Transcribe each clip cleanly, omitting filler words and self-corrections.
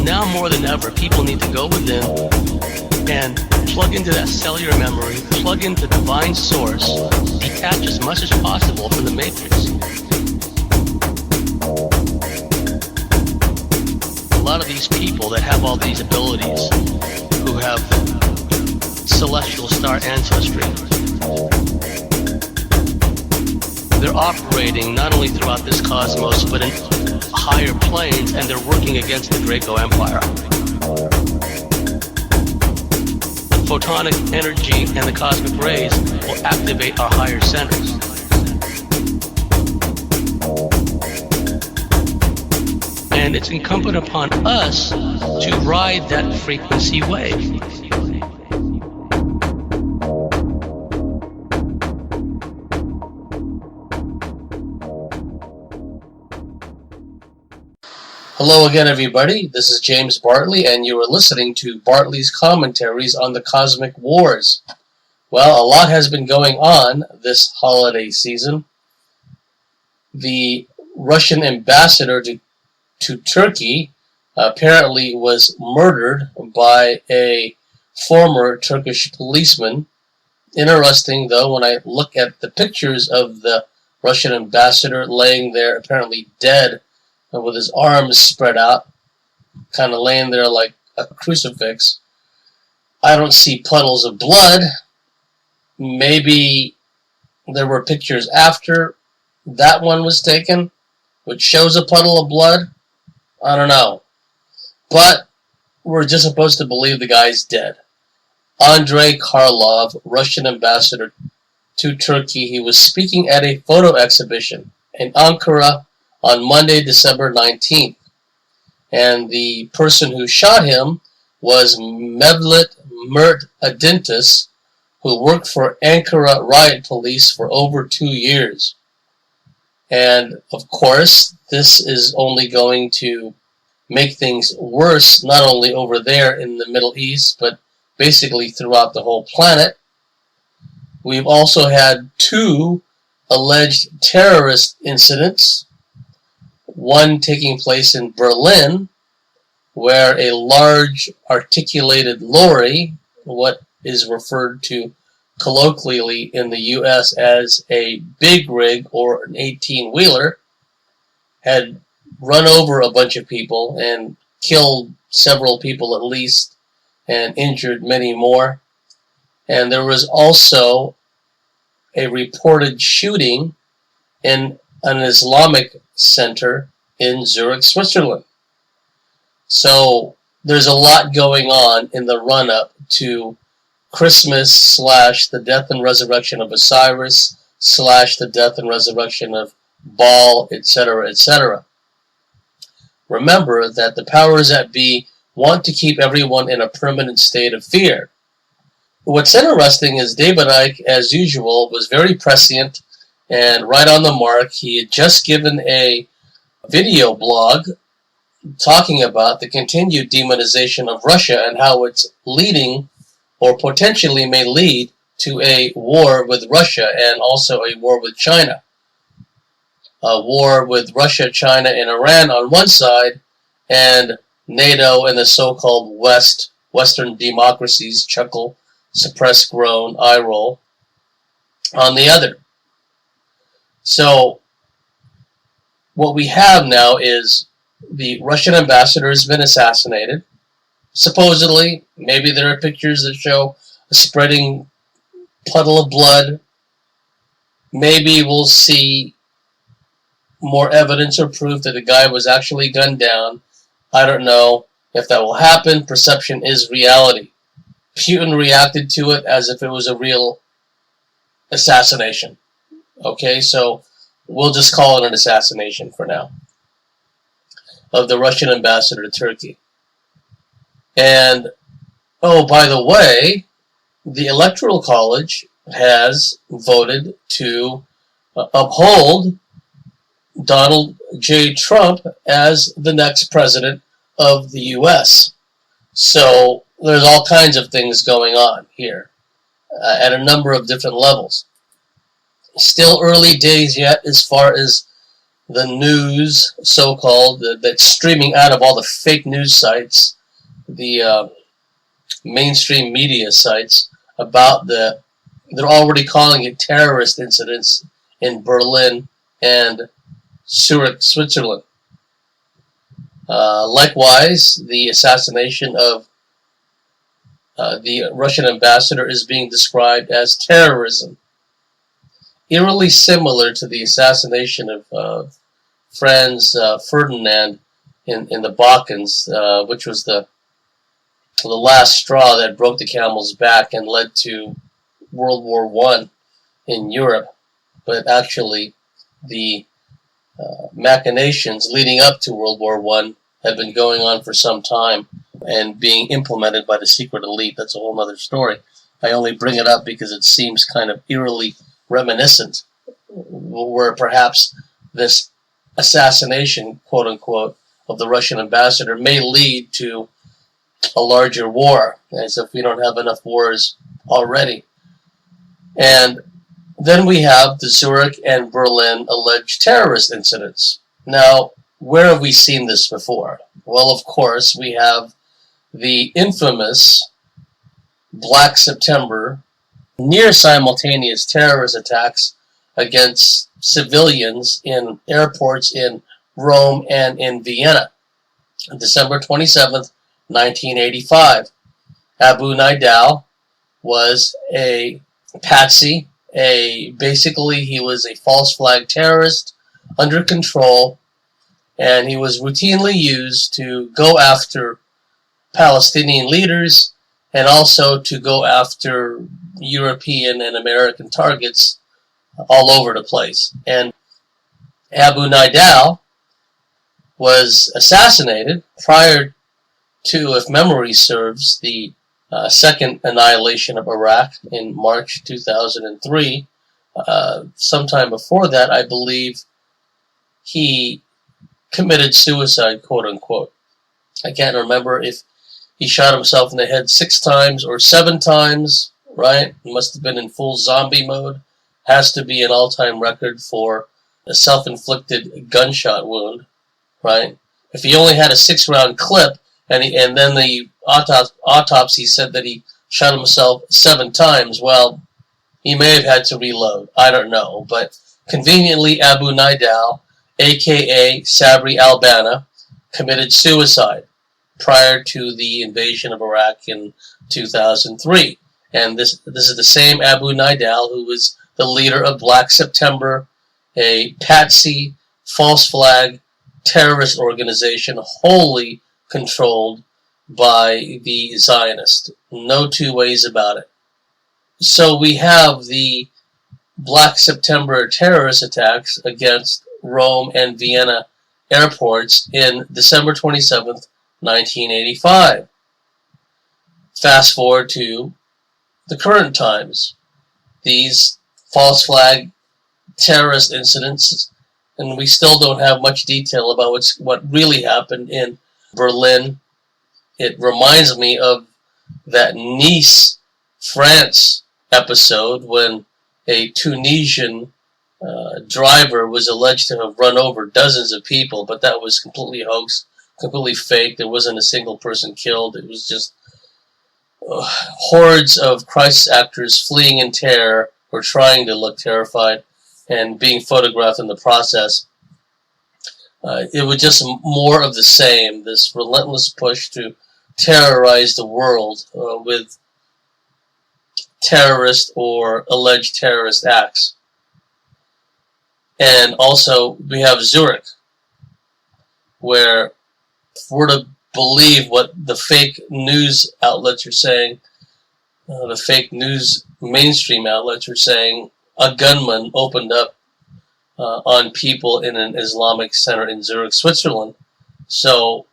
now more than ever, people need to go within and plug into that cellular memory, plug into divine source, detach as much as possible from the matrix. A lot of these people that have all these abilities, who have celestial star ancestry, they're operating not only throughout this cosmos, but in higher planes, and they're working against the Draco Empire. The photonic energy and the cosmic rays will activate our higher centers. And it's incumbent upon us to ride that frequency wave. Hello again, everybody. This is James Bartley, and you are listening to Bartley's commentaries on the Cosmic Wars. Well, a lot has been going on this holiday season. The Russian ambassador to Turkey apparently was murdered by a former Turkish policeman. Interesting, though, when I look at the pictures of the Russian ambassador laying there apparently dead, with his arms spread out, kind of laying there like a crucifix, I don't see puddles of blood. Maybe there were pictures after that one was taken, which shows a puddle of blood. I don't know. But we're just supposed to believe the guy's dead. Andrei Karlov, Russian ambassador to Turkey, he was speaking at a photo exhibition in Ankara on Monday, December 19th. And the person who shot him was Mevlut Mert-Adintas, who worked for Ankara riot police for over 2 years. And, of course, this is only going to make things worse, not only over there in the Middle East, but basically throughout the whole planet. We've also had 2 alleged terrorist incidents, one taking place in Berlin, where a large articulated lorry, what is referred to colloquially in the U.S. as a big rig or an 18-wheeler, had run over a bunch of people and killed several people at least and injured many more. And there was also a reported shooting in an Islamic center in Zurich, Switzerland. So there's a lot going on in the run-up to Christmas / the death and resurrection of Osiris / the death and resurrection of Baal, etc., etc. Remember that the powers that be want to keep everyone in a permanent state of fear. What's interesting is David Icke, as usual, was very prescient and right on the mark. He had just given a video blog talking about the continued demonization of Russia and how it's leading or potentially may lead to a war with Russia and also a war with China. A war with Russia, China, and Iran on one side, and NATO and the so-called Western democracies, chuckle, suppress, groan, eye roll, on the other. So what we have now is the Russian ambassador has been assassinated. Supposedly, maybe there are pictures that show a spreading puddle of blood. Maybe we'll see more evidence or proof that the guy was actually gunned down. I don't know if that will happen. Perception is reality. Putin reacted to it as if it was a real assassination. Okay, so we'll just call it an assassination for now of the Russian ambassador to Turkey. And, oh, by the way, the Electoral College has voted to uphold Donald J. Trump as the next president of the U.S. So there's all kinds of things going on here at a number of different levels. Still early days yet as far as the news, so-called, that's streaming out of all the fake news sites, the mainstream media sites, about they're already calling it terrorist incidents in Berlin and Zurich, Switzerland. Likewise, the assassination of the Russian ambassador is being described as terrorism, eerily similar to the assassination of Franz Ferdinand in the Balkans, which was the last straw that broke the camel's back and led to World War I in Europe. But actually, the machinations leading up to World War I have been going on for some time and being implemented by the secret elite. That's a whole other story. I only bring it up because it seems kind of eerily reminiscent, where perhaps this assassination, quote-unquote, of the Russian ambassador may lead to a larger war, as if we don't have enough wars already. And then we have the Zurich and Berlin alleged terrorist incidents. Now, where have we seen this before? Well, of course, we have the infamous Black September, near simultaneous terrorist attacks against civilians in airports in Rome and in Vienna. On December 27th, 1985, Abu Nidal was a patsy. Basically, he was a false flag terrorist under control, and he was routinely used to go after Palestinian leaders and also to go after European and American targets all over the place. And Abu Nidal was assassinated prior to, if memory serves, the second annihilation of Iraq in March 2003. Sometime before that, I believe he committed suicide, quote-unquote. I can't remember if he shot himself in the head 6 times or 7 times, right? He must have been in full zombie mode. Has to be an all-time record for a self-inflicted gunshot wound, right? If he only had a 6-round clip, and then the autopsy said that he shot himself 7 times, well, he may have had to reload. I don't know. But conveniently, Abu Nidal, a.k.a. Sabri al-Banna, committed suicide prior to the invasion of Iraq in 2003. And this is the same Abu Nidal who was the leader of Black September, a patsy, false flag terrorist organization wholly controlled by the Zionists. No two ways about it. So we have the Black September terrorist attacks against Rome and Vienna airports in December 27th, 1985. Fast forward to the current times. These false flag terrorist incidents, and we still don't have much detail about what really happened in Berlin. It reminds me of that Nice, France episode when a Tunisian driver was alleged to have run over dozens of people, but that was completely hoax, completely fake. There wasn't a single person killed. It was just hordes of crisis actors fleeing in terror or trying to look terrified and being photographed in the process. It was just more of the same, this relentless push to terrorize the world with terrorist or alleged terrorist acts. And also, we have Zurich, where if we're to believe what the fake news outlets are saying, the fake news mainstream outlets are saying, a gunman opened up on people in an Islamic center in Zurich, Switzerland. So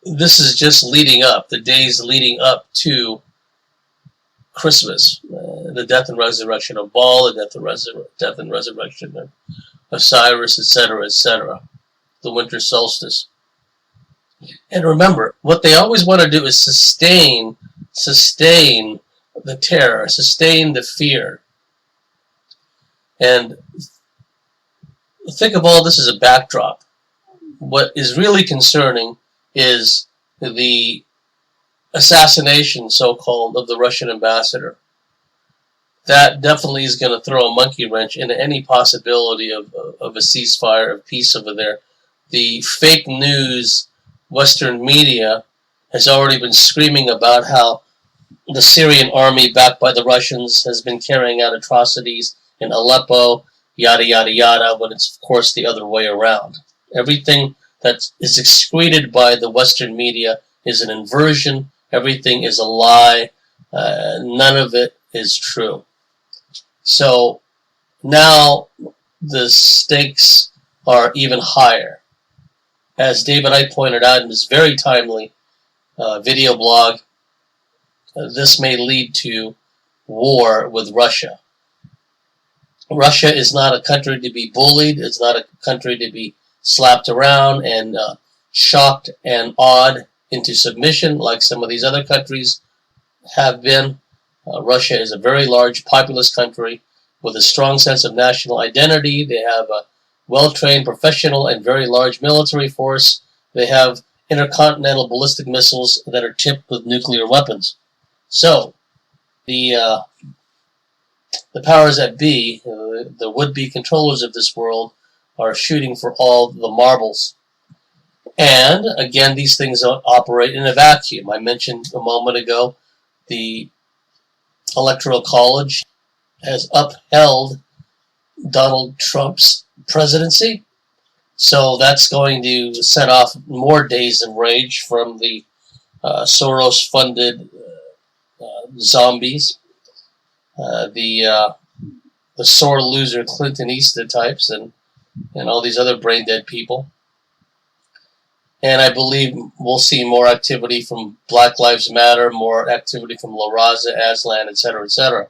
this is just leading up, the days leading up to Christmas, the death and resurrection of Baal, the death and resurrection of Osiris, etc., the winter solstice. And remember, what they always want to do is sustain the terror, sustain the fear. And think of all this as a backdrop. What is really concerning is the assassination, so-called, of the Russian ambassador. That definitely is going to throw a monkey wrench into any possibility of a ceasefire, of peace over there. The fake news Western media has already been screaming about how the Syrian army, backed by the Russians, has been carrying out atrocities in Aleppo, yada yada yada, when it's of course the other way around. Everything that is excreted by the Western media is an inversion. Everything is a lie. None of it is true. So now the stakes are even higher. As David Icke pointed out in his very timely video blog, this may lead to war with Russia. Russia is not a country to be bullied. It's not a country to be slapped around and shocked and awed into submission like some of these other countries have been. Russia is a very large, populous country with a strong sense of national identity. They have a well-trained, professional, and very large military force. They have intercontinental ballistic missiles that are tipped with nuclear weapons. So, the powers that be, the would-be controllers of this world, are shooting for all the marbles. And, again, these things don't operate in a vacuum. I mentioned a moment ago the Electoral College has upheld Donald Trump's presidency. So that's going to set off more days of rage from the Soros-funded zombies, the sore loser Clintonista types, and all these other brain-dead people. And I believe we'll see more activity from Black Lives Matter, more activity from La Raza, Aslan, etc., etc.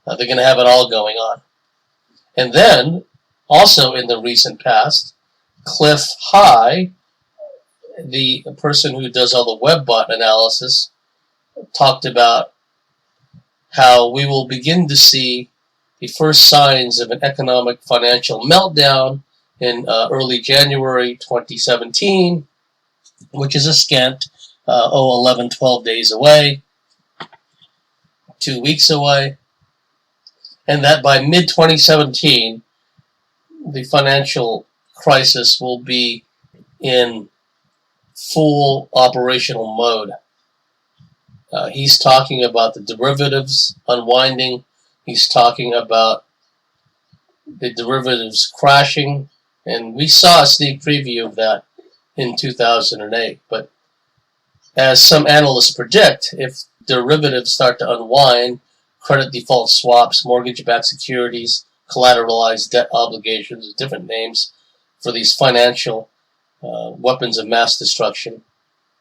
They're going to have it all going on. And then, also in the recent past, Cliff High, the person who does all the WebBot analysis, talked about how we will begin to see the first signs of an economic financial meltdown in early January 2017, which is a scant 11, 12 days away, 2 weeks away, and that by mid-2017, the financial crisis will be in full operational mode. He's talking about the derivatives unwinding. He's talking about the derivatives crashing, and we saw a sneak preview of that in 2008. But as some analysts predict, if derivatives start to unwind, credit default swaps, mortgage-backed securities, collateralized debt obligations, different names for these financial weapons of mass destruction,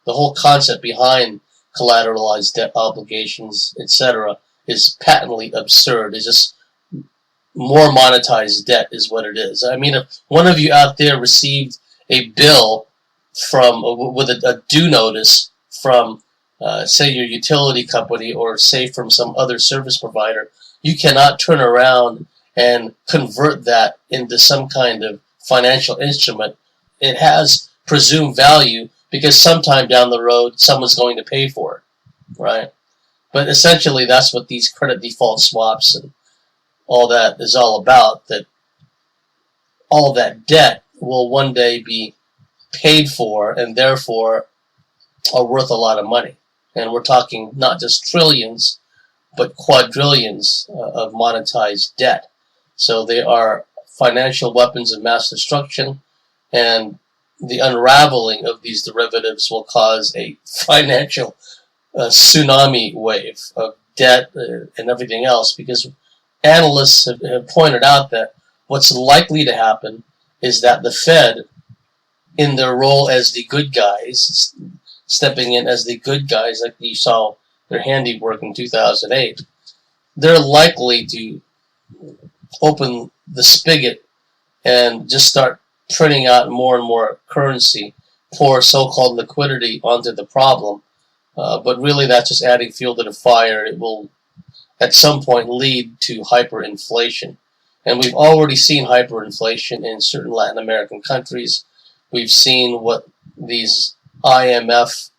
the whole concept behind collateralized debt obligations, etc., is patently absurd. It's just more monetized debt is what it is. I mean, if one of you out there received a bill from with a due notice from, say, your utility company or, say, from some other service provider, you cannot turn around and convert that into some kind of financial instrument. It has presumed value because sometime down the road, someone's going to pay for it, right? But essentially, that's what these credit default swaps and all that is all about, that all that debt will one day be paid for and therefore are worth a lot of money. And we're talking not just trillions, but quadrillions of monetized debt. So they are financial weapons of mass destruction, and the unraveling of these derivatives will cause a financial tsunami wave of debt and everything else, because analysts have pointed out that what's likely to happen is that the Fed, in their role as the good guys, stepping in as the good guys like you saw their handiwork in 2008, they're likely to open the spigot and just start printing out more and more currency, pour so-called liquidity onto the problem. But really that's just adding fuel to the fire. It will at some point lead to hyperinflation. And we've already seen hyperinflation in certain Latin American countries. We've seen what these IMF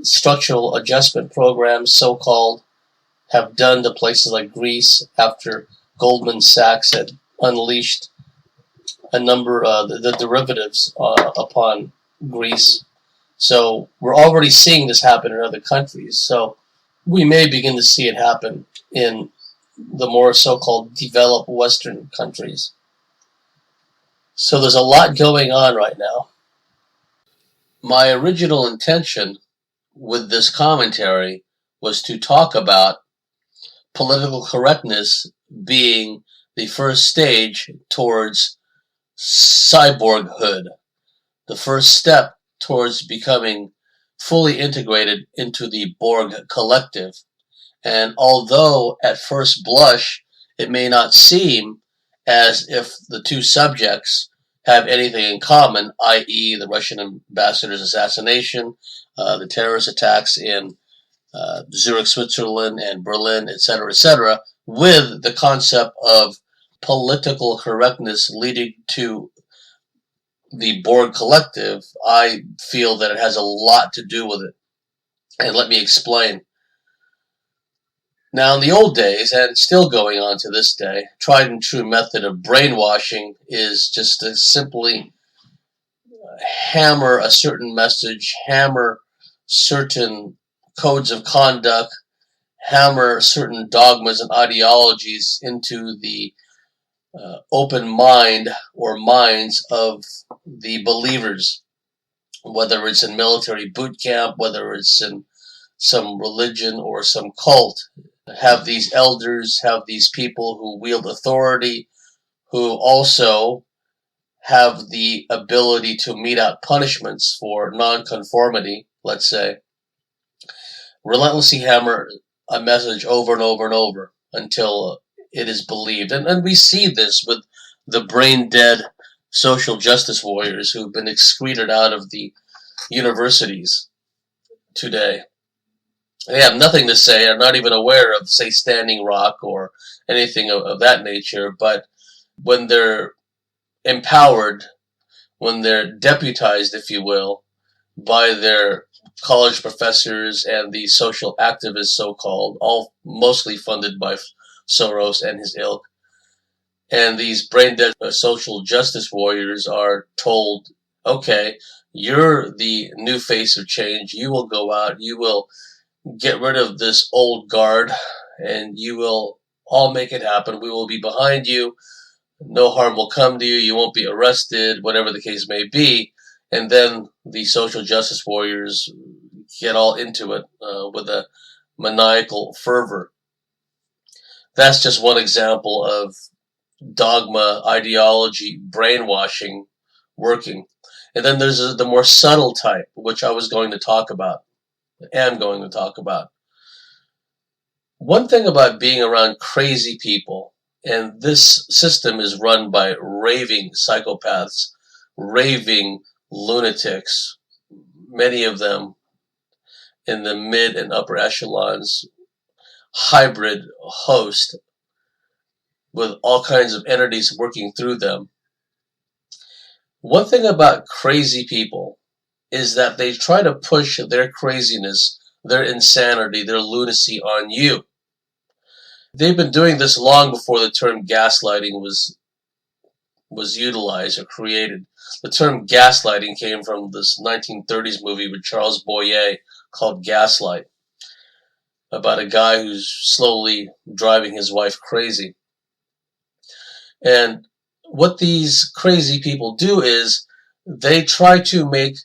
structural adjustment programs, so-called, have done to places like Greece after Goldman Sachs had unleashed a number of the derivatives upon Greece. So we're already seeing this happen in other countries. So we may begin to see it happen in the more so-called developed Western countries. So there's a lot going on right now. My original intention with this commentary was to talk about political correctness being the first stage towards cyborghood, the first step towards becoming fully integrated into the Borg collective. And although at first blush it may not seem as if the two subjects have anything in common, i.e. the Russian ambassador's assassination, the terrorist attacks in Zurich, Switzerland, and Berlin, etc., with the concept of political correctness leading to the Borg collective, I feel that it has a lot to do with it. And let me explain. Now, in the old days, and still going on to this day, tried and true method of brainwashing is just to simply hammer a certain message, hammer certain codes of conduct, hammer certain dogmas and ideologies into the open mind or minds of the believers, whether it's in military boot camp, whether it's in some religion or some cult. Have these elders, have these people who wield authority, who also have the ability to mete out punishments for nonconformity, let's say, relentlessly hammer a message over and over and over until it is believed. And we see this with the brain-dead social justice warriors who've been excreted out of the universities today. They have nothing to say, are not even aware of, say, Standing Rock or anything of that nature, but when they're empowered, when they're deputized, if you will, by their college professors and the social activists, so-called, all mostly funded by Soros and his ilk, and these brain-dead social justice warriors are told, okay, you're the new face of change, you will go out, you will get rid of this old guard, and you will all make it happen. We will be behind you. No harm will come to you. You won't be arrested, whatever the case may be. And then the social justice warriors get all into it with a maniacal fervor. That's just one example of dogma, ideology, brainwashing working. And then there's the more subtle type, which I was going to talk about. Am going to talk about. One thing about being around crazy people, and this system is run by raving psychopaths, raving lunatics, many of them in the mid and upper echelons, hybrid host with all kinds of entities working through them. One thing about crazy people is that they try to push their craziness, their insanity, their lunacy on you. They've been doing this long before the term gaslighting was utilized or created. The term gaslighting came from this 1930s movie with Charles Boyer called Gaslight, about a guy who's slowly driving his wife crazy. And what these crazy people do is they try to make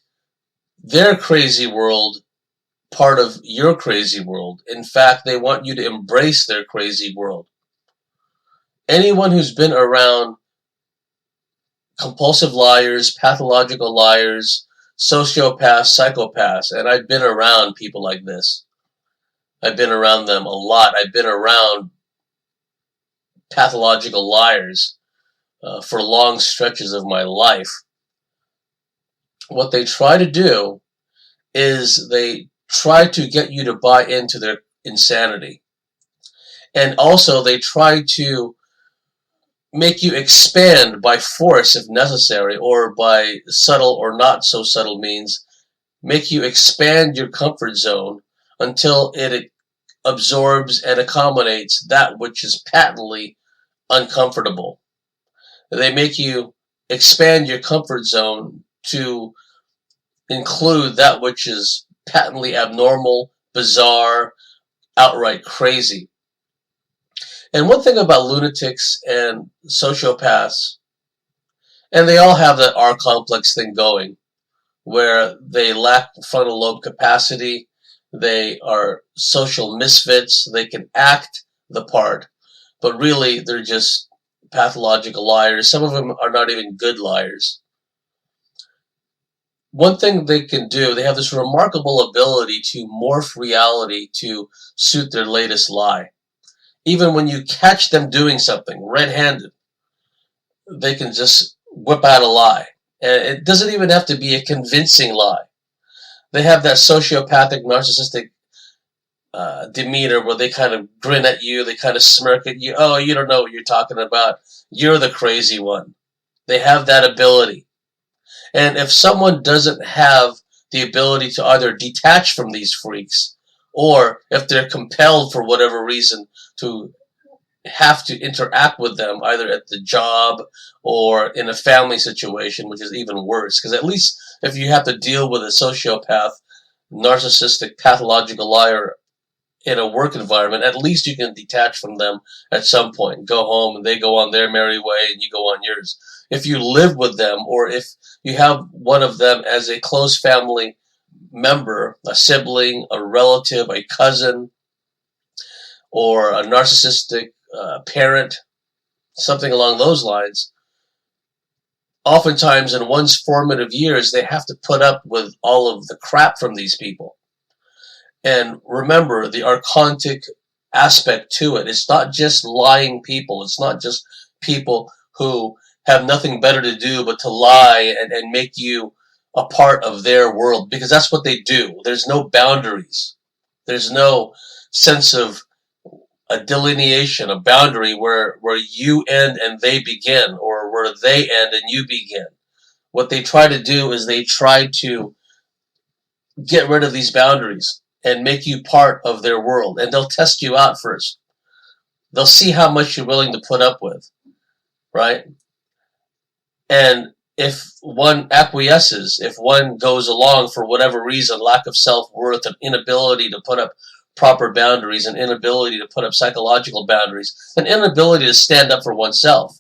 their crazy world part of your crazy world. In fact, they want you to embrace their crazy world. Anyone who's been around compulsive liars, pathological liars, sociopaths, psychopaths, and I've been around people like this. I've been around them a lot. I've been around pathological liars for long stretches of my life. What they try to do is they try to get you to buy into their insanity. And also they try to make you expand by force if necessary, or by subtle or not so subtle means, make you expand your comfort zone until it absorbs and accommodates that which is patently uncomfortable. They make you expand your comfort zone to include that which is patently abnormal, bizarre, outright crazy. And one thing about lunatics and sociopaths, and they all have that R complex thing going, where they lack frontal lobe capacity, they are social misfits, they can act the part, but really they're just pathological liars. Some of them are not even good liars. One thing they can do, they have this remarkable ability to morph reality to suit their latest lie. Even when you catch them doing something red-handed, they can just whip out a lie. And it doesn't even have to be a convincing lie. They have that sociopathic, narcissistic demeanor where they kind of grin at you, they kind of smirk at you. Oh, you don't know what you're talking about. You're the crazy one. They have that ability. And if someone doesn't have the ability to either detach from these freaks, or if they're compelled for whatever reason to have to interact with them either at the job or in a family situation, which is even worse, because at least if you have to deal with a sociopath, narcissistic, pathological liar in a work environment, at least you can detach from them at some point. Go home and they go on their merry way and you go on yours. If you live with them, or if you have one of them as a close family member, a sibling, a relative, a cousin, or a narcissistic parent, something along those lines, oftentimes in one's formative years, they have to put up with all of the crap from these people. And remember the archontic aspect to it. It's not just lying people. It's not just people who have nothing better to do but to lie and make you a part of their world, because that's what they do. There's no boundaries. There's no sense of a delineation, a boundary where you end and they begin, or where they end and you begin. What they try to do is they try to get rid of these boundaries and make you part of their world. And they'll test you out first. They'll see how much you're willing to put up with, right? And if one acquiesces, if one goes along for whatever reason, lack of self-worth, an inability to put up proper boundaries, an inability to put up psychological boundaries, an inability to stand up for oneself,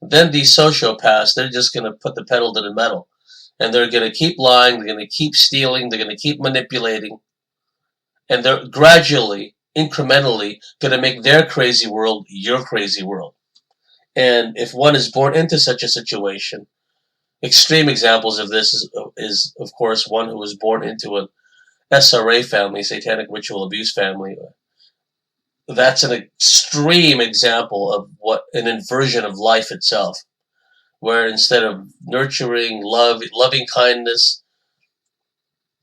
then these sociopaths, they're just going to put the pedal to the metal. And they're going to keep lying, they're going to keep stealing, they're going to keep manipulating, and they're gradually, incrementally, going to make their crazy world your crazy world. And if one is born into such a situation, extreme examples of this is of course, one who was born into an SRA family, satanic ritual abuse family. That's an extreme example of what an inversion of life itself, where instead of nurturing love, loving kindness,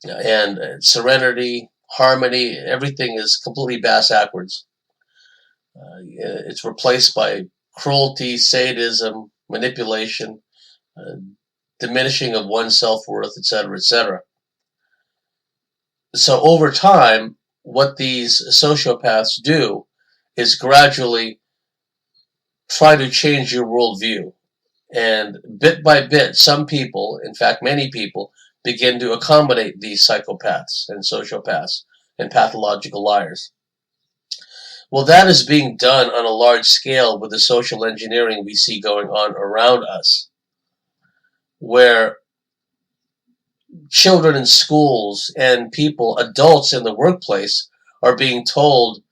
and serenity, harmony, everything is completely bass-ackwards. It's replaced by cruelty, sadism, manipulation, diminishing of one's self-worth, etc., etc. So over time, what these sociopaths do is gradually try to change your worldview. And bit by bit, some people, in fact many people, begin to accommodate these psychopaths and sociopaths and pathological liars. Well, that is being done on a large scale with the social engineering we see going on around us, where children in schools and people, adults in the workplace, are being told,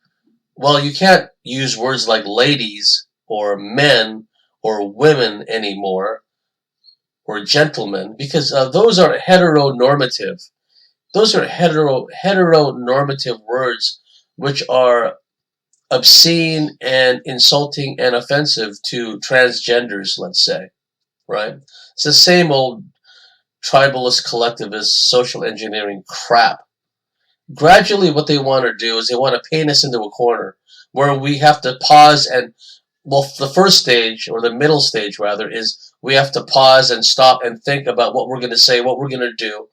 well, you can't use words like ladies or men or women anymore, or gentlemen, because those are heteronormative. Those are heteronormative words which are obscene and insulting and offensive to transgenders, let's say, right? It's the same old tribalist, collectivist, social engineering crap. Gradually what they want to do is they want to paint us into a corner where we have to pause and well, the first stage, or the middle stage rather, is we have to pause and stop and think about what we're going to say, what we're going to do.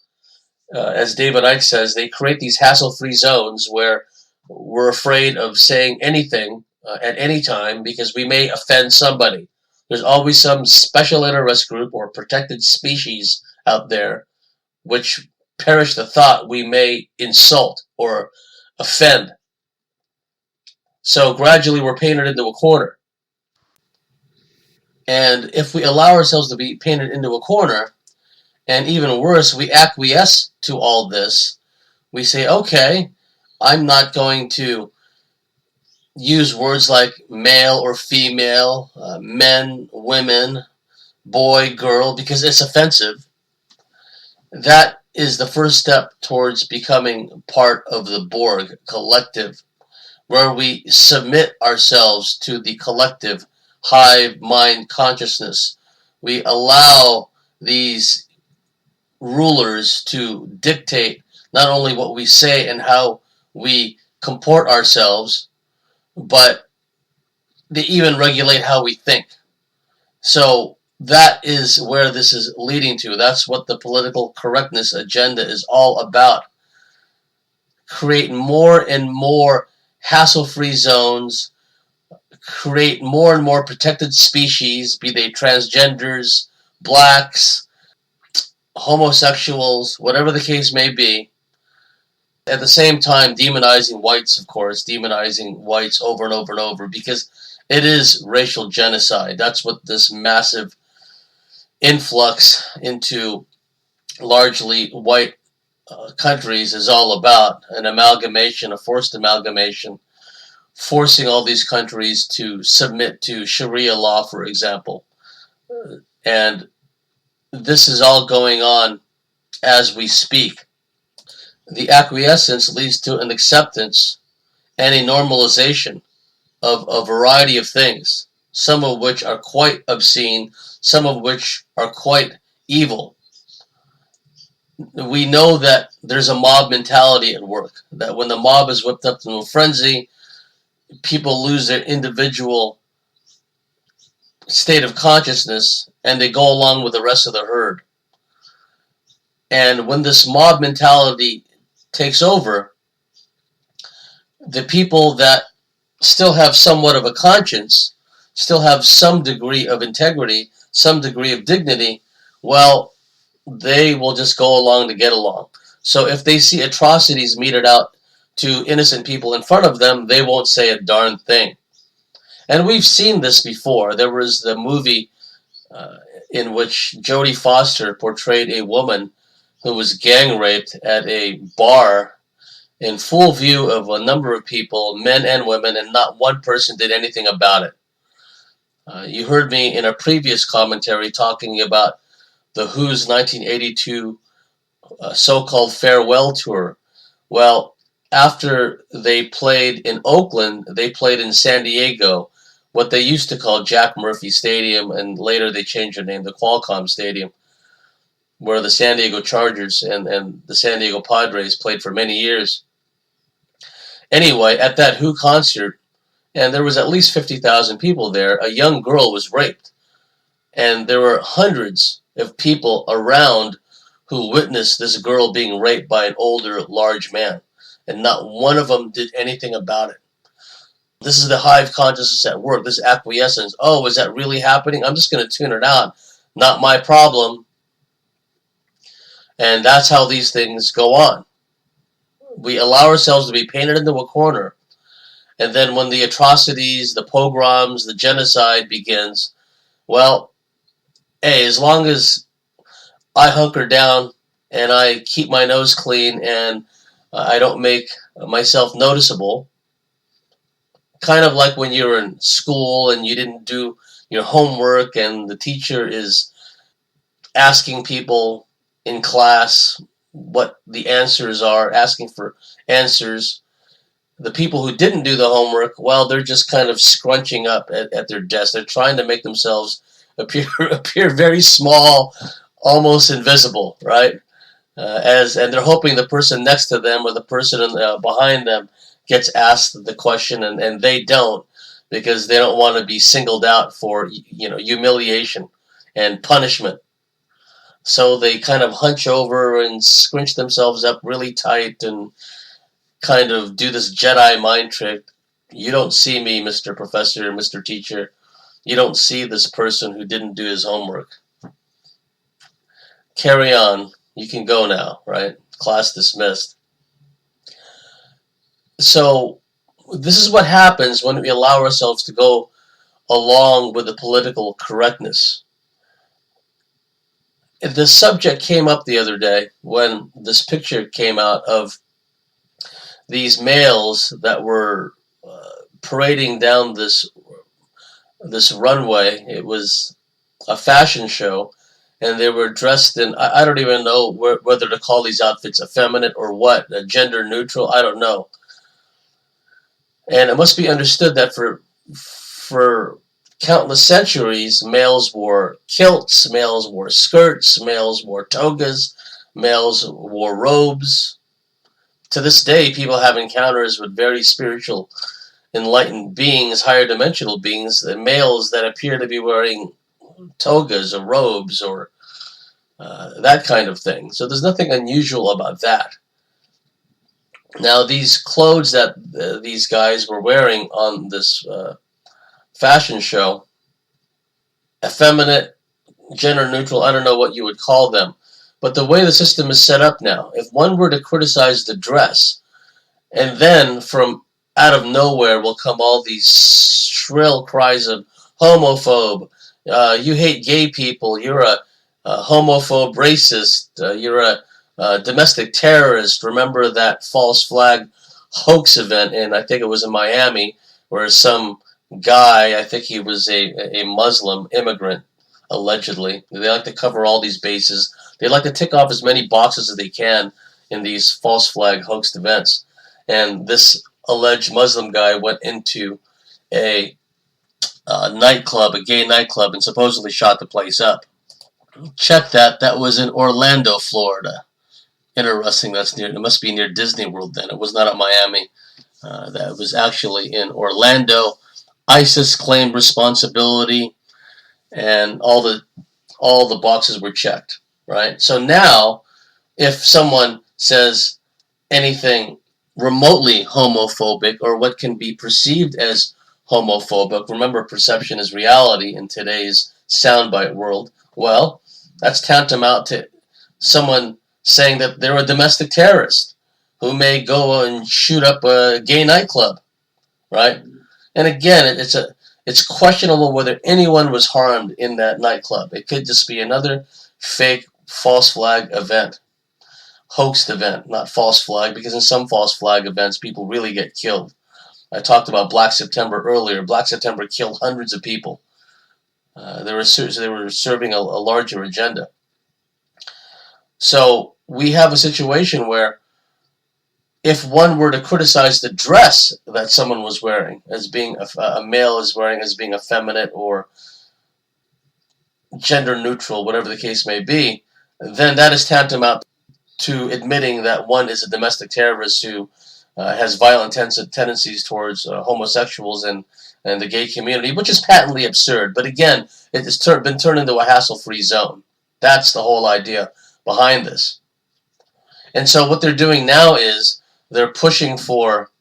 As David Icke says, they create these hassle-free zones where we're afraid of saying anything at any time because we may offend somebody. There's always some special interest group or protected species out there which perish the thought we may insult or offend. So gradually we're painted into a corner. And if we allow ourselves to be painted into a corner, and even worse, we acquiesce to all this, we say, okay, I'm not going to use words like male or female, men, women, boy, girl, because it's offensive. That is the first step towards becoming part of the Borg collective, where we submit ourselves to the collective hive mind consciousness. We allow these rulers to dictate not only what we say and how we comport ourselves, but they even regulate how we think. So that is where this is leading to. That's what the political correctness agenda is all about. Create more and more hassle-free zones, create more and more protected species, be they transgenders, blacks, homosexuals, whatever the case may be. At the same time, demonizing whites, of course, demonizing whites over and over and over, because it is racial genocide. That's what this massive influx into largely white countries is all about. An amalgamation, a forced amalgamation, forcing all these countries to submit to Sharia law, for example. And this is all going on as we speak. The acquiescence leads to an acceptance and a normalization of a variety of things, some of which are quite obscene, some of which are quite evil. We know that there's a mob mentality at work, that when the mob is whipped up to a frenzy, people lose their individual state of consciousness and they go along with the rest of the herd. And when this mob mentality takes over, the people that still have somewhat of a conscience, still have some degree of integrity, some degree of dignity, well, they will just go along to get along. So if they see atrocities meted out to innocent people in front of them, they won't say a darn thing. And we've seen this before. There was the movie in which Jodie Foster portrayed a woman who was gang raped at a bar in full view of a number of people, men and women, and not one person did anything about it. You heard me in a previous commentary talking about the Who's 1982 so-called farewell tour. Well, after they played in Oakland, they played in San Diego, what they used to call Jack Murphy Stadium, and later they changed their name to Qualcomm Stadium, where the San Diego Chargers and the San Diego Padres played for many years. Anyway, at that Who concert, and there was at least 50,000 people there, a young girl was raped. And there were hundreds of people around who witnessed this girl being raped by an older, large man. And not one of them did anything about it. This is the hive consciousness at work, this acquiescence. Oh, is that really happening? I'm just going to tune it out. Not my problem. And that's how these things go on. We allow ourselves to be painted into a corner. And then when the atrocities, the pogroms, the genocide begins, well, hey, as long as I hunker down and I keep my nose clean and I don't make myself noticeable, kind of like when you were in school and you didn't do your homework and the teacher is asking people in class what the answers are, asking for answers. The people who didn't do the homework, well, they're just kind of scrunching up at their desk. They're trying to make themselves appear very small, almost invisible, right? And they're hoping the person next to them or the person behind them gets asked the question, and they don't, because they don't want to be singled out for, humiliation and punishment. So they kind of hunch over and scrunch themselves up really tight and kind of do this Jedi mind trick. You don't see me, Mr. Professor, Mr. Teacher. You don't see this person who didn't do his homework. Carry on. You can go now, right? Class dismissed. So this is what happens when we allow ourselves to go along with the political correctness. The subject came up the other day when this picture came out of these males that were parading down this runway. It was a fashion show, and they were dressed in, I don't even know whether to call these outfits effeminate or what, gender neutral, I don't know. And it must be understood that for countless centuries, males wore kilts, males wore skirts, males wore togas, males wore robes. To this day, people have encounters with very spiritual, enlightened beings, higher dimensional beings, the males that appear to be wearing togas or robes or that kind of thing. So there's nothing unusual about that. Now, these clothes that these guys were wearing on this fashion show, effeminate, gender neutral, I don't know what you would call them, but the way the system is set up now, if one were to criticize the dress, and then from out of nowhere will come all these shrill cries of homophobe, you hate gay people, you're a homophobe, racist, you're a domestic terrorist. Remember that false flag hoax event I think it was in Miami, where some guy, I think he was a Muslim immigrant, allegedly. They like to cover all these bases. They like to tick off as many boxes as they can in these false flag hoaxed events. And this alleged Muslim guy went into a nightclub, a gay nightclub, and supposedly shot the place up. Check that. That was in Orlando, Florida. Interesting. It must be near Disney World then. It was not at Miami. That was actually in Orlando. ISIS claimed responsibility, and all the boxes were checked. Right. So now, if someone says anything remotely homophobic or what can be perceived as homophobic, remember, perception is reality in today's soundbite world. Well, that's tantamount to someone saying that they're a domestic terrorist who may go and shoot up a gay nightclub, right? And again, it's questionable whether anyone was harmed in that nightclub. It could just be another fake false flag event, hoaxed event, not false flag, because in some false flag events, people really get killed. I talked about Black September earlier. Black September killed hundreds of people. They were serving a larger agenda. So we have a situation where if one were to criticize the dress that someone was wearing as being a male is wearing as being effeminate or gender neutral, whatever the case may be, then that is tantamount to admitting that one is a domestic terrorist who has violent tendencies towards homosexuals and the gay community, which is patently absurd. But again, it has been turned into a hassle-free zone. That's the whole idea behind this. And so what they're doing now is they're pushing for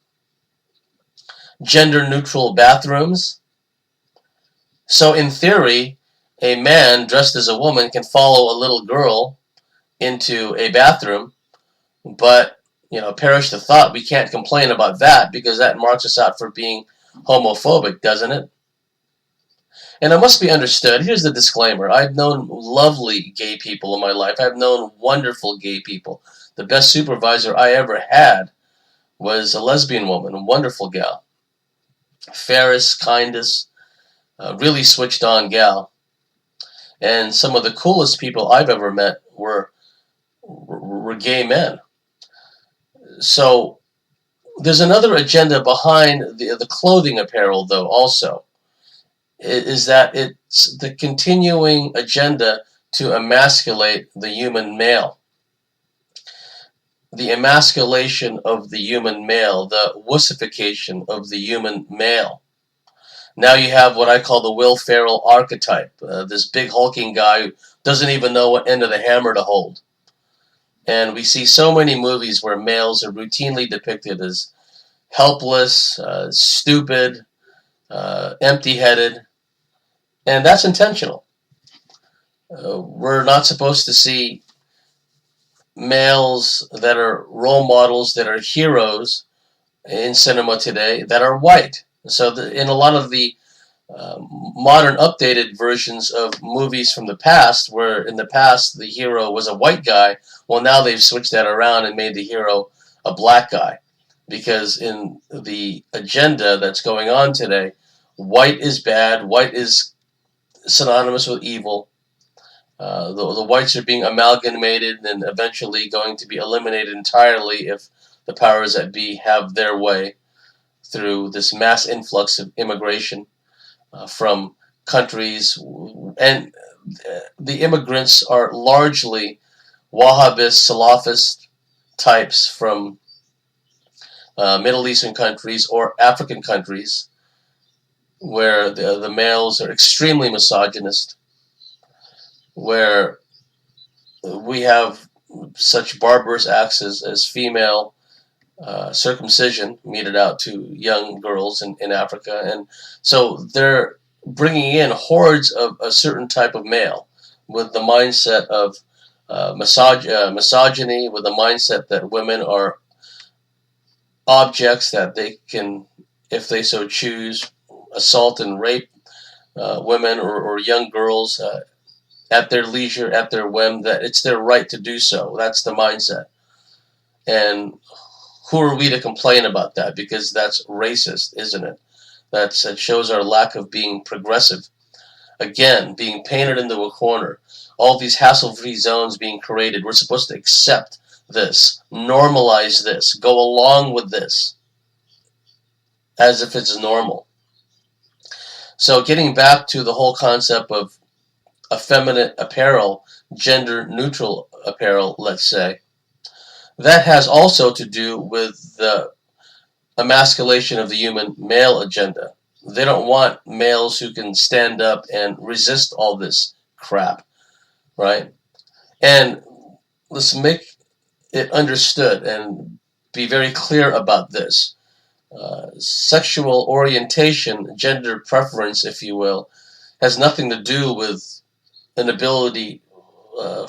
gender-neutral bathrooms. So in theory, a man dressed as a woman can follow a little girl into a bathroom, but perish the thought, we can't complain about that because that marks us out for being homophobic, doesn't it? And it must be understood, here's the disclaimer, I've known lovely gay people in my life. I've known wonderful gay people. The best supervisor I ever had was a lesbian woman, a wonderful gal. Fairest, kindest, really switched on gal. And some of the coolest people I've ever met were gay men. So there's another agenda behind the clothing apparel, though, also, is that it's the continuing agenda to emasculate the human male. The emasculation of the human male, the wussification of the human male. Now you have what I call the Will Ferrell archetype, this big hulking guy who doesn't even know what end of the hammer to hold. And we see so many movies where males are routinely depicted as helpless, stupid, empty-headed, and that's intentional. We're not supposed to see males that are role models, that are heroes in cinema today, that are white. So in a lot of the modern updated versions of movies from the past, where in the past the hero was a white guy, well, now they've switched that around and made the hero a black guy. Because in the agenda that's going on today, white is bad, white is synonymous with evil. The whites are being amalgamated and eventually going to be eliminated entirely if the powers that be have their way through this mass influx of immigration from countries. And the immigrants are largely Wahhabist, Salafist types from Middle Eastern countries or African countries, where the males are extremely misogynist, where we have such barbarous acts as female circumcision meted out to young girls in Africa. And so they're bringing in hordes of a certain type of male with the mindset of misogyny, with the mindset that women are objects that they can, if they so choose, assault and rape women or young girls at their leisure, at their whim, that it's their right to do so. That's the mindset. And who are we to complain about that? Because that's racist, isn't it? That shows our lack of being progressive. Again, being painted into a corner. All these hassle-free zones being created. We're supposed to accept this, normalize this, go along with this as if it's normal. So getting back to the whole concept of effeminate apparel, gender-neutral apparel, let's say, that has also to do with the emasculation of the human male agenda. They don't want males who can stand up and resist all this crap, right? And let's make it understood and be very clear about this. Sexual orientation, gender preference, if you will, has nothing to do with an ability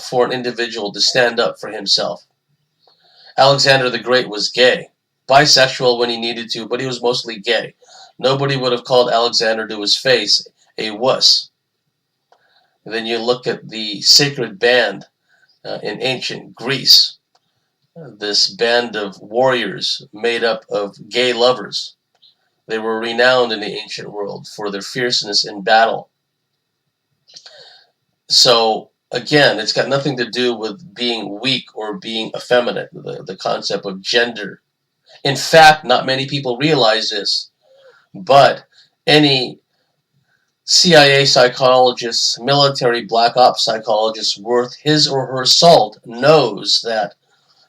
for an individual to stand up for himself. Alexander the Great was gay, bisexual when he needed to, but he was mostly gay. Nobody would have called Alexander to his face a wuss. And then you look at the sacred band in ancient Greece, this band of warriors made up of gay lovers. They were renowned in the ancient world for their fierceness in battle. So, again, it's got nothing to do with being weak or being effeminate, the concept of gender. In fact, not many people realize this, but any CIA psychologist, military black ops psychologist worth his or her salt knows that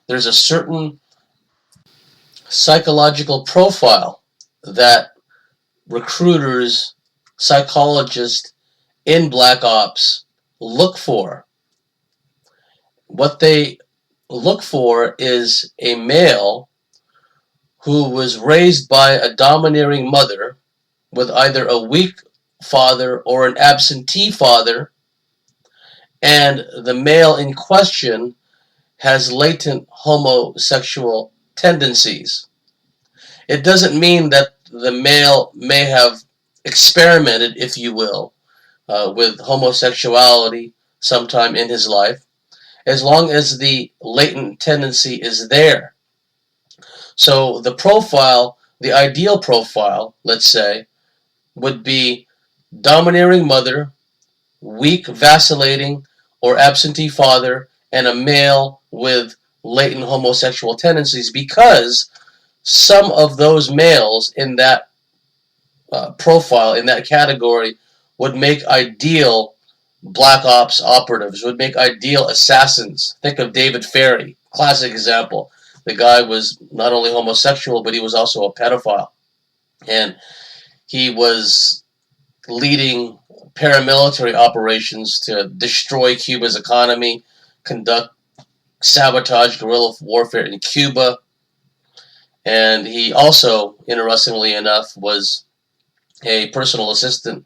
there's a certain psychological profile that recruiters, psychologists in black ops look for. What they look for is a male who was raised by a domineering mother with either a weak father or an absentee father, and the male in question has latent homosexual tendencies. It doesn't mean that the male may have experimented, if you will, with homosexuality sometime in his life, as long as the latent tendency is there. So the profile, the ideal profile, let's say, would be domineering mother, weak, vacillating, or absentee father, and a male with latent homosexual tendencies, because some of those males in that profile, in that category, would make ideal black ops operatives, would make ideal assassins. Think of David Ferrie, classic example. The guy was not only homosexual, but he was also a pedophile. And he was leading paramilitary operations to destroy Cuba's economy, conduct sabotage guerrilla warfare in Cuba. And he also, interestingly enough, was a personal assistant,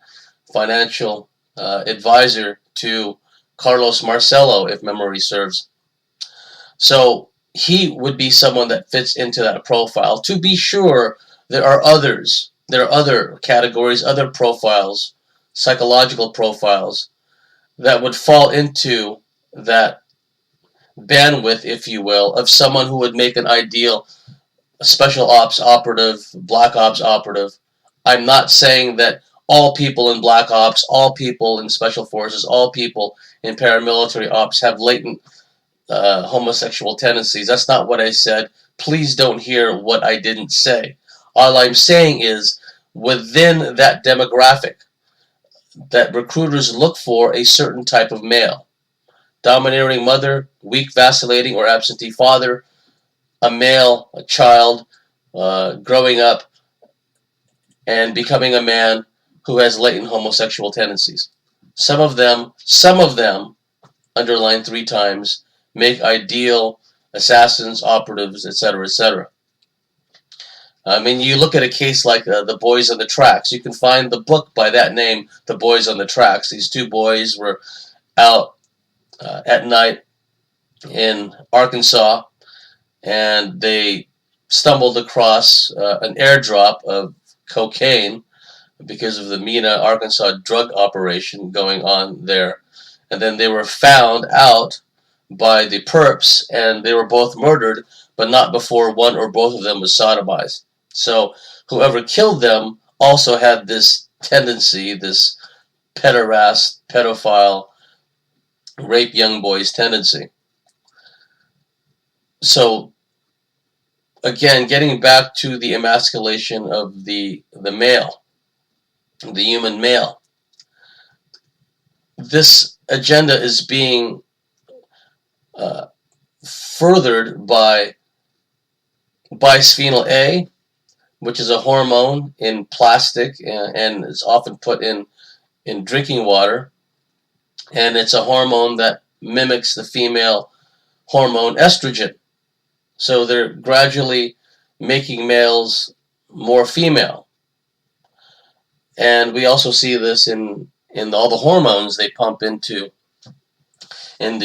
financial advisor to Carlos Marcello, if memory serves. So he would be someone that fits into that profile. To be sure, there are others. There are other categories, other profiles, psychological profiles that would fall into that bandwidth, if you will, of someone who would make an ideal special ops operative, black ops operative. I'm not saying that all people in black ops, all people in special forces, all people in paramilitary ops have latent homosexual tendencies. That's not what I said. Please don't hear what I didn't say. All I'm saying is within that demographic that recruiters look for a certain type of male. Domineering mother, weak, vacillating, or absentee father, a male, a child, growing up and becoming a man who has latent homosexual tendencies. Some of them, underlined 3 times, make ideal assassins, operatives, etc., etc. I mean, you look at a case like The Boys on the Tracks. You can find the book by that name, The Boys on the Tracks. These 2 boys were out at night in Arkansas, and they stumbled across an airdrop of cocaine because of the Mena, Arkansas drug operation going on there. And then they were found out by the perps, and they were both murdered, but not before one or both of them was sodomized. So whoever killed them also had this tendency, this pederast, pedophile, rape young boys tendency. So again, getting back to the emasculation of the male, the human male, this agenda is being furthered by bisphenol A, which is a hormone in plastic and is often put in drinking water. And it's a hormone that mimics the female hormone estrogen. So they're gradually making males more female. And we also see this in all the hormones they pump into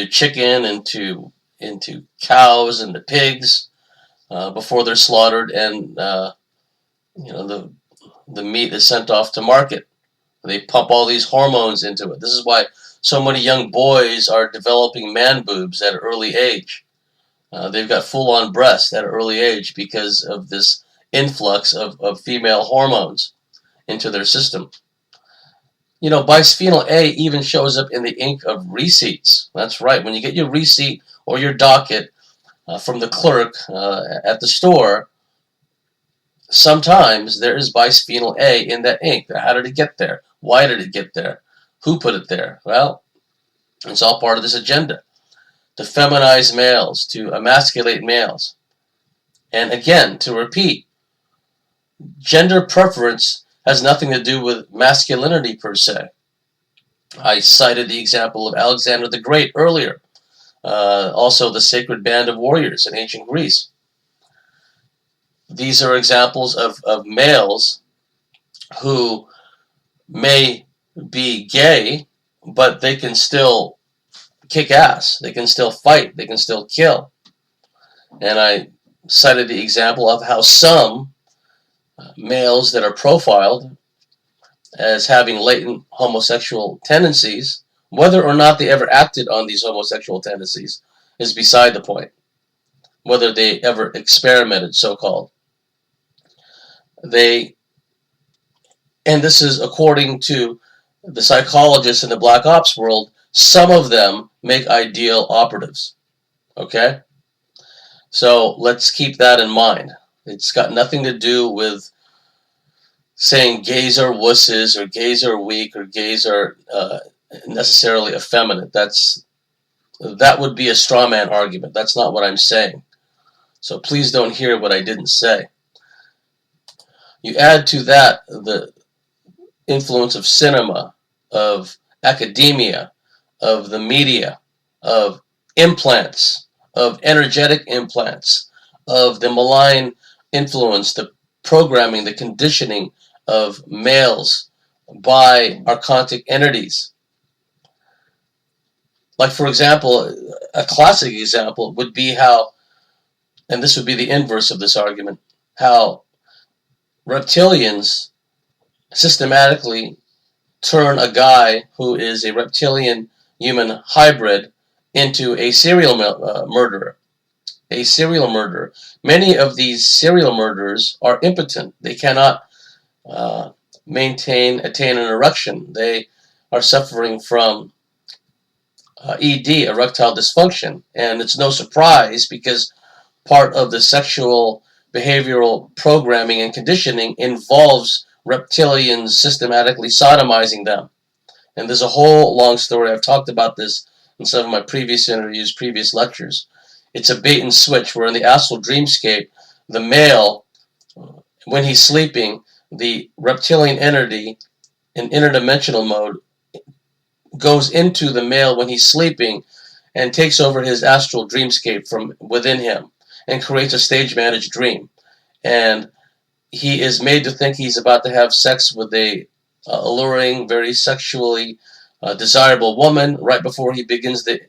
chicken, into cows and the pigs before they're slaughtered, and the meat is sent off to market. They pump all these hormones into it. This is why so many young boys are developing man boobs at an early age. They've got full-on breasts at an early age because of this influx of female hormones into their system. You know, bisphenol A even shows up in the ink of receipts. That's right. When you get your receipt or your docket from the clerk at the store, sometimes there is bisphenol A in that ink. How did it get there? Why did it get there? Who put it there? Well, it's all part of this agenda. To feminize males, to emasculate males. And again, to repeat, gender preference has nothing to do with masculinity per se. I cited the example of Alexander the Great earlier. Also the sacred band of warriors in ancient Greece. These are examples of males who may be gay, but they can still kick ass. They can still fight. They can still kill. And I cited the example of how some males that are profiled as having latent homosexual tendencies, whether or not they ever acted on these homosexual tendencies, is beside the point. Whether they ever experimented, so-called. And this is according to the psychologists in the black ops world, some of them make ideal operatives. Okay? So let's keep that in mind. It's got nothing to do with saying gays are wusses or gays are weak or gays are necessarily effeminate. That would be a straw man argument. That's not what I'm saying. So please don't hear what I didn't say. You add to that the influence of cinema, of academia, of the media, of implants, of energetic implants, of the malign influence, the programming, the conditioning of males by archontic entities. Like, for example, a classic example would be how, and this would be the inverse of this argument, how reptilians systematically turn a guy who is a reptilian human hybrid into a serial murderer. A serial murderer. Many of these serial murderers are impotent. They cannot attain an erection. They are suffering from ED, erectile dysfunction. And it's no surprise because part of the sexual behavioral programming and conditioning involves reptilians systematically sodomizing them. And there's a whole long story. I've talked about this in some of my previous interviews, previous lectures. It's a bait and switch where in the astral dreamscape, the male, when he's sleeping, the reptilian entity in interdimensional mode goes into the male when he's sleeping and takes over his astral dreamscape from within him and creates a stage managed dream. And he is made to think he's about to have sex with a alluring, very sexually desirable woman right before he begins to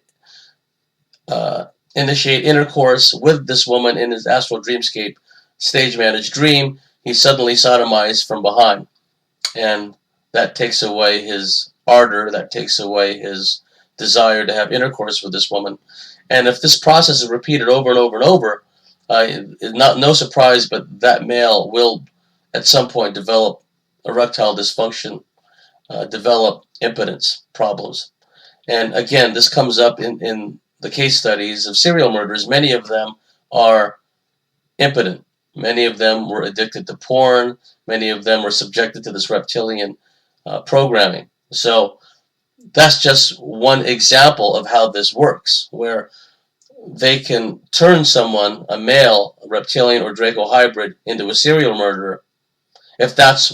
initiate intercourse with this woman in his astral dreamscape stage managed dream. He's suddenly sodomized from behind, and that takes away his ardor, that takes away his desire to have intercourse with this woman. And if this process is repeated over and over and over, no surprise, but that male will at some point develop erectile dysfunction, develop impotence problems. And again, this comes up in the case studies of serial murderers. Many of them are impotent. Many of them were addicted to porn. Many of them were subjected to this reptilian programming. So that's just one example of how this works, where they can turn someone, a male, a reptilian or Draco hybrid, into a serial murderer if that's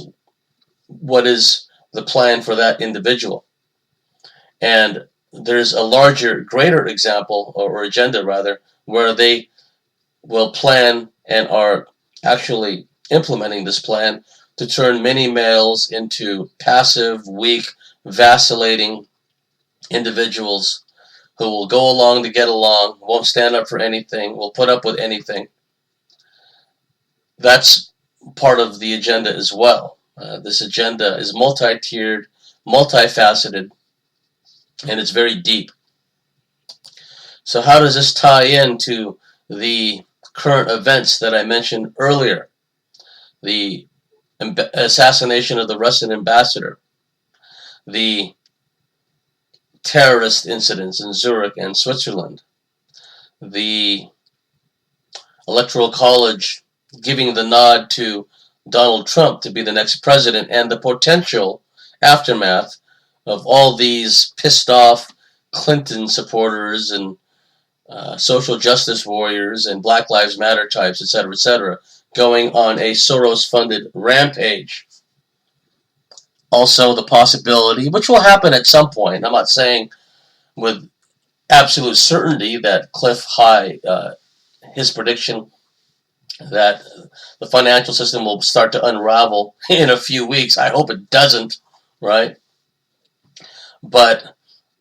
what is the plan for that individual. And there's a larger, greater example, or agenda rather, where they will plan and are actually implementing this plan to turn many males into passive, weak, vacillating individuals who will go along to get along, won't stand up for anything, will put up with anything. That's part of the agenda as well. This agenda is multi-tiered, multifaceted, and it's very deep. So how does this tie into the current events that I mentioned earlier? The assassination of the Russian ambassador, the terrorist incidents in Zurich and Switzerland, the Electoral College giving the nod to Donald Trump to be the next president, and the potential aftermath of all these pissed off Clinton supporters and social justice warriors and Black Lives Matter types, etc., going on a Soros-funded rampage. Also, the possibility, which will happen at some point, I'm not saying with absolute certainty that Cliff High, his prediction that the financial system will start to unravel in a few weeks. I hope it doesn't, right? But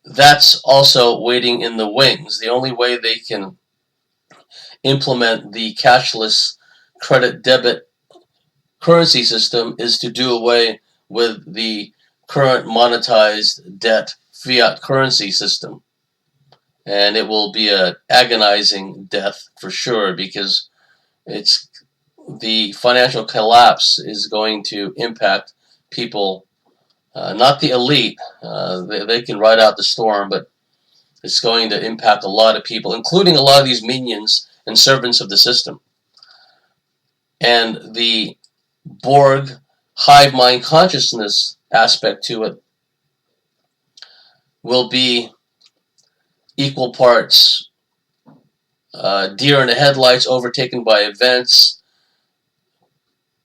that's also waiting in the wings. The only way they can implement the cashless credit debit currency system is to do away with the current monetized debt fiat currency system. And it will be an agonizing death for sure, because it's the financial collapse is going to impact people, not the elite. They can ride out the storm, but it's going to impact a lot of people, including a lot of these minions and servants of the system. And the Borg hive mind consciousness aspect to it will be equal parts deer in the headlights overtaken by events,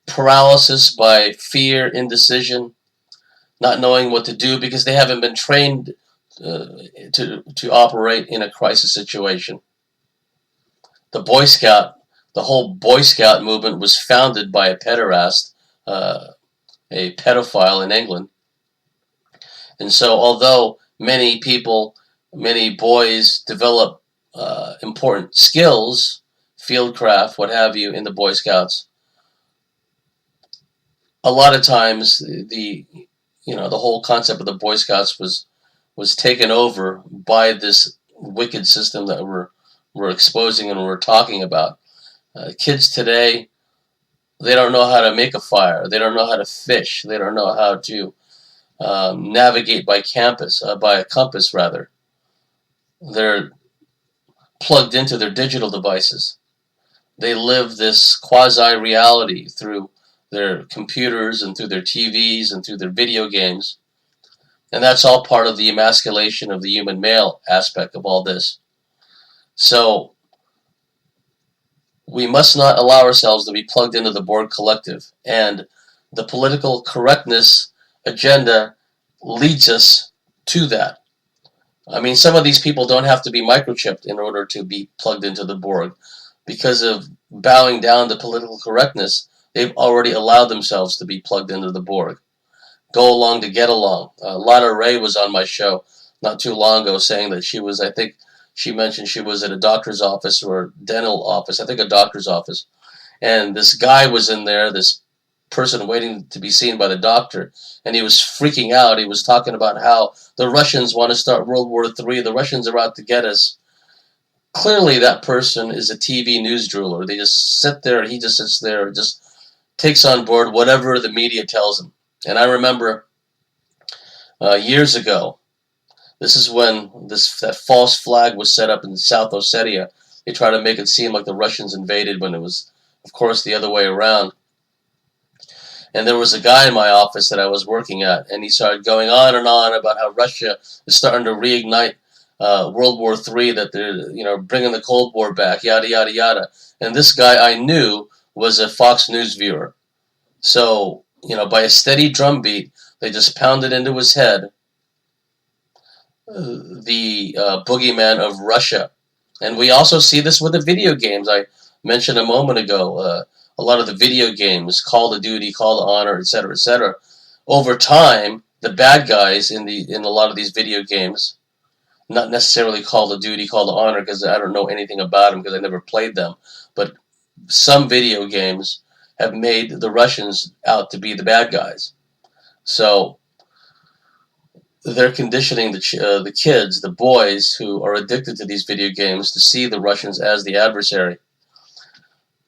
paralysis by fear, indecision, not knowing what to do because they haven't been trained uh, to operate in a crisis situation. The Boy Scout, the whole Boy Scout movement was founded by a pederast, uh, a pedophile in England. And so, although many people, many boys develop important skills, fieldcraft, what have you, in the Boy Scouts, a lot of times the whole concept of the Boy Scouts was taken over by this wicked system that we're exposing and we're talking about. Kids today, they don't know how to make a fire. They don't know how to fish. They don't know how to navigate by a compass rather. They're plugged into their digital devices. They live this quasi-reality through their computers and through their TVs and through their video games. And that's all part of the emasculation of the human male aspect of all this. So we must not allow ourselves to be plugged into the Borg collective. And the political correctness agenda leads us to that. I mean, some of these people don't have to be microchipped in order to be plugged into the Borg. Because of bowing down to political correctness, they've already allowed themselves to be plugged into the Borg. Go along to get along. Lana Ray was on my show not too long ago saying that she was, I think she mentioned she was at a doctor's office or a dental office, I think a doctor's office. And this guy was in there, this person waiting to be seen by the doctor, and he was freaking out. He was talking about how the Russians want to start World War III. The Russians are out to get us. Clearly that person is a TV news drooler. They just sit there, he just sits there, just takes on board whatever the media tells him. And I remember years ago, this is when that false flag was set up in South Ossetia. They tried to make it seem like the Russians invaded when it was, of course, the other way around. And there was a guy in my office that I was working at, and he started going on and on about how Russia is starting to reignite World War III, that they're bringing the Cold War back, yada yada yada. And this guy I knew was a Fox News viewer, so by a steady drumbeat, they just pounded into his head the boogeyman of Russia. And we also see this with the video games. I mentioned a moment ago. A lot of the video games, Call of Duty, Call to Honor, etc., etc. Over time, the bad guys in a lot of these video games, not necessarily Call of Duty, Call to Honor, because I don't know anything about them because I never played them, but some video games have made the Russians out to be the bad guys. So they're conditioning the kids, the boys who are addicted to these video games, to see the Russians as the adversary.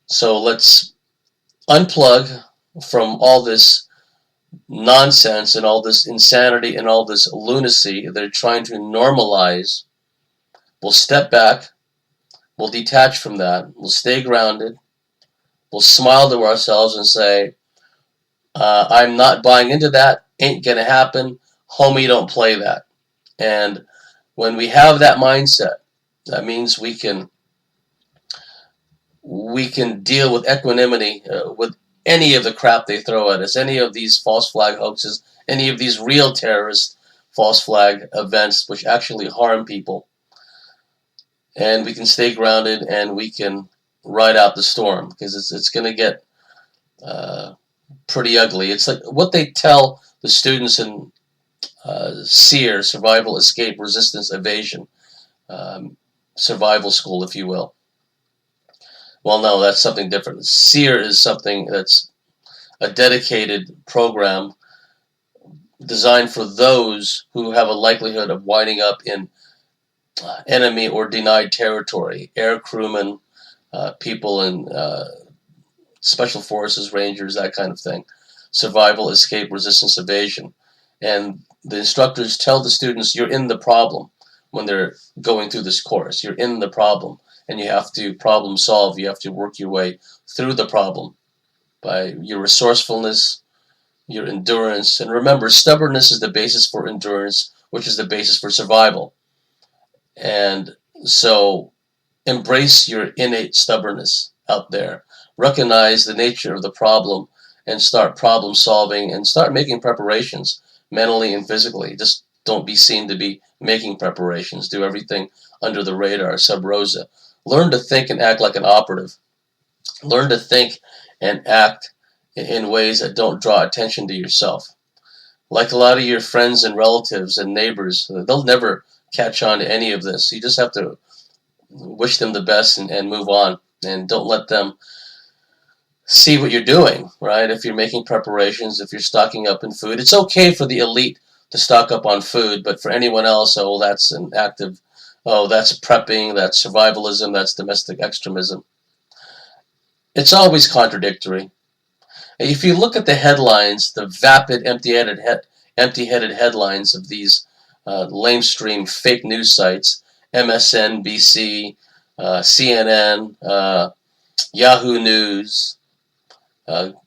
So let's unplug from all this nonsense and all this insanity and all this lunacy they're trying to normalize. We'll step back. We'll detach from that. We'll stay grounded. We'll smile to ourselves and say, I'm not buying into that. Ain't gonna happen. Homie, don't play that. And when we have that mindset, that means we can deal with equanimity with any of the crap they throw at us, any of these false flag hoaxes, any of these real terrorist false flag events which actually harm people. And we can stay grounded and we can ride out the storm, because it's going to get pretty ugly. It's like what they tell the students in SEER, Survival, Escape, Resistance, Evasion, survival school, if you will. Well, no, that's something different. SEER is something that's a dedicated program designed for those who have a likelihood of winding up in enemy or denied territory. Air crewmen, people in special forces, rangers, that kind of thing. Survival, escape, resistance, evasion. And the instructors tell the students, you're in the problem when they're going through this course. You're in the problem. And you have to problem solve. You have to work your way through the problem by your resourcefulness, your endurance. And remember, stubbornness is the basis for endurance, which is the basis for survival. And so embrace your innate stubbornness out there. Recognize the nature of the problem and start problem solving and start making preparations mentally and physically. Just don't be seen to be making preparations. Do everything under the radar, sub rosa. Learn to think and act like an operative. Learn to think and act in ways that don't draw attention to yourself. Like a lot of your friends and relatives and neighbors, they'll never catch on to any of this. You just have to wish them the best and move on. And don't let them see what you're doing, right? If you're making preparations, if you're stocking up in food. It's okay for the elite to stock up on food, but for anyone else, oh, that's an active, oh, that's prepping, that's survivalism, that's domestic extremism. It's always contradictory. If you look at the headlines, the vapid, empty-headed headlines of these lamestream fake news sites, MSNBC, CNN, Yahoo News,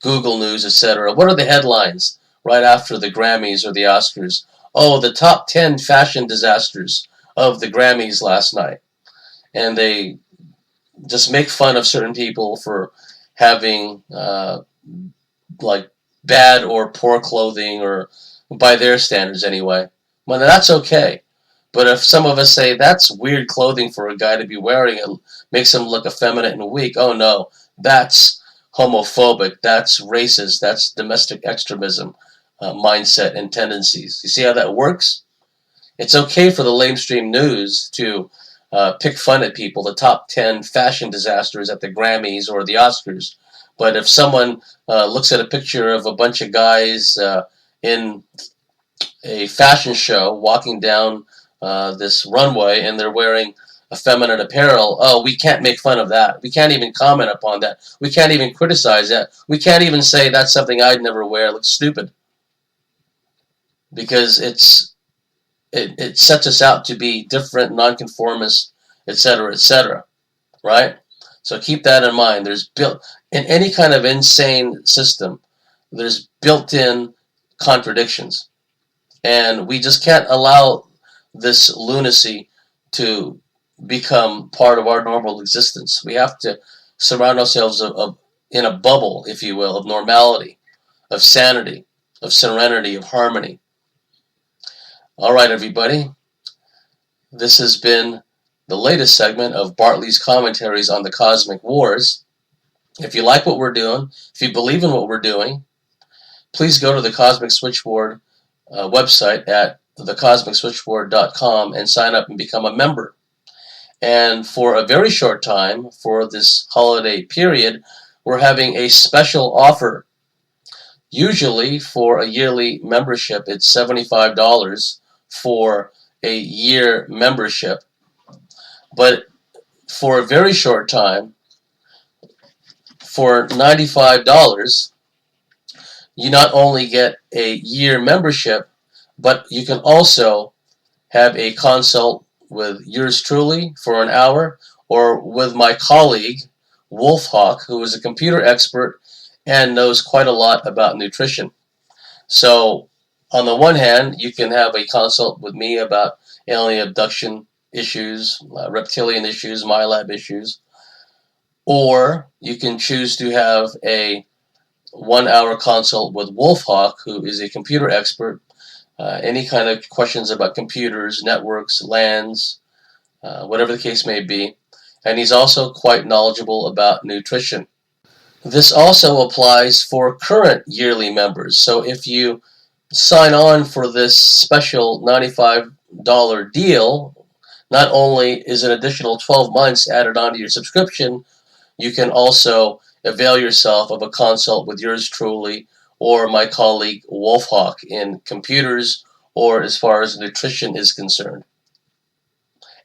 Google News, etc. What are the headlines right after the Grammys or the Oscars? Oh, the top 10 fashion disasters of the Grammys last night. And they just make fun of certain people for having like bad or poor clothing, or by their standards anyway. Well, that's okay. But if some of us say that's weird clothing for a guy to be wearing, it makes him look effeminate and weak. Oh no, that's homophobic, that's racist, that's domestic extremism mindset and tendencies. You see how that works? It's okay for the lamestream news to pick fun at people, the top 10 fashion disasters at the Grammys or the Oscars. But if someone looks at a picture of a bunch of guys in a fashion show walking down this runway and they're wearing effeminate apparel, oh, we can't make fun of that. We can't even comment upon that. We can't even criticize that. We can't even say that's something I'd never wear. It looks stupid. Because it sets us out to be different, nonconformists, etc., right? So keep that in mind. There's built in any kind of insane system, there's built-in contradictions, and we just can't allow this lunacy to become part of our normal existence. We have to surround ourselves in a bubble, if you will, of normality, of sanity, of serenity, of harmony. All right, everybody. This has been the latest segment of Bartley's commentaries on the cosmic wars. If you like what we're doing, if you believe in what we're doing, please go to the Cosmic Switchboard website at thecosmicswitchboard.com and sign up and become a member. And for a very short time, for this holiday period, we're having a special offer. Usually for a yearly membership, it's $75 for a year membership. But for a very short time, for $95, you not only get a year membership, but you can also have a consult with yours truly for an hour, or with my colleague, Wolfhawk, who is a computer expert and knows quite a lot about nutrition. So, on the one hand, you can have a consult with me about alien abduction issues, reptilian issues, MyLab issues, or you can choose to have a 1-hour consult with Wolfhawk, who is a computer expert, any kind of questions about computers, networks, LANs, whatever the case may be, and he's also quite knowledgeable about nutrition. This also applies for current yearly members, so if you sign on for this special $95 deal, not only is an additional 12 months added onto your subscription, you can also avail yourself of a consult with yours truly or my colleague Wolfhawk in computers or as far as nutrition is concerned.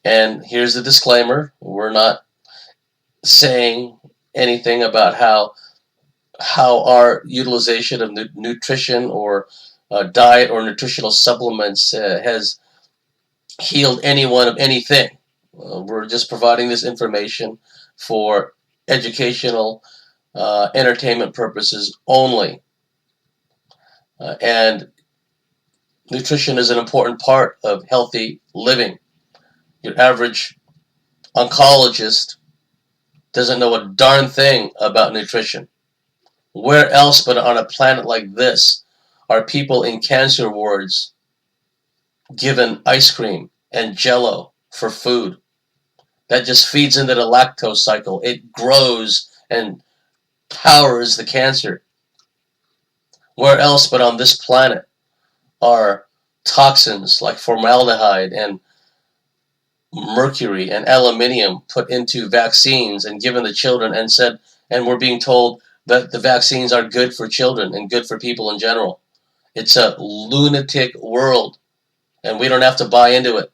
And here's the disclaimer: we're not saying anything about how our utilization of nutrition or diet or nutritional supplements has healed anyone of anything. We're just providing this information for educational, entertainment purposes only. And nutrition is an important part of healthy living. Your average oncologist doesn't know a darn thing about nutrition. Where else but on a planet like this are people in cancer wards given ice cream and jello for food. That just feeds into the lactose cycle. It grows and powers the cancer. Where else but on this planet are toxins like formaldehyde and mercury and aluminium put into vaccines and given to children and we're being told that the vaccines are good for children and good for people in general. It's a lunatic world, and we don't have to buy into it.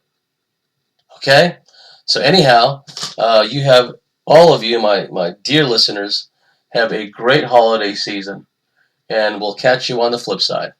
Okay? So anyhow, you have, all of you, my dear listeners, have a great holiday season, and we'll catch you on the flip side.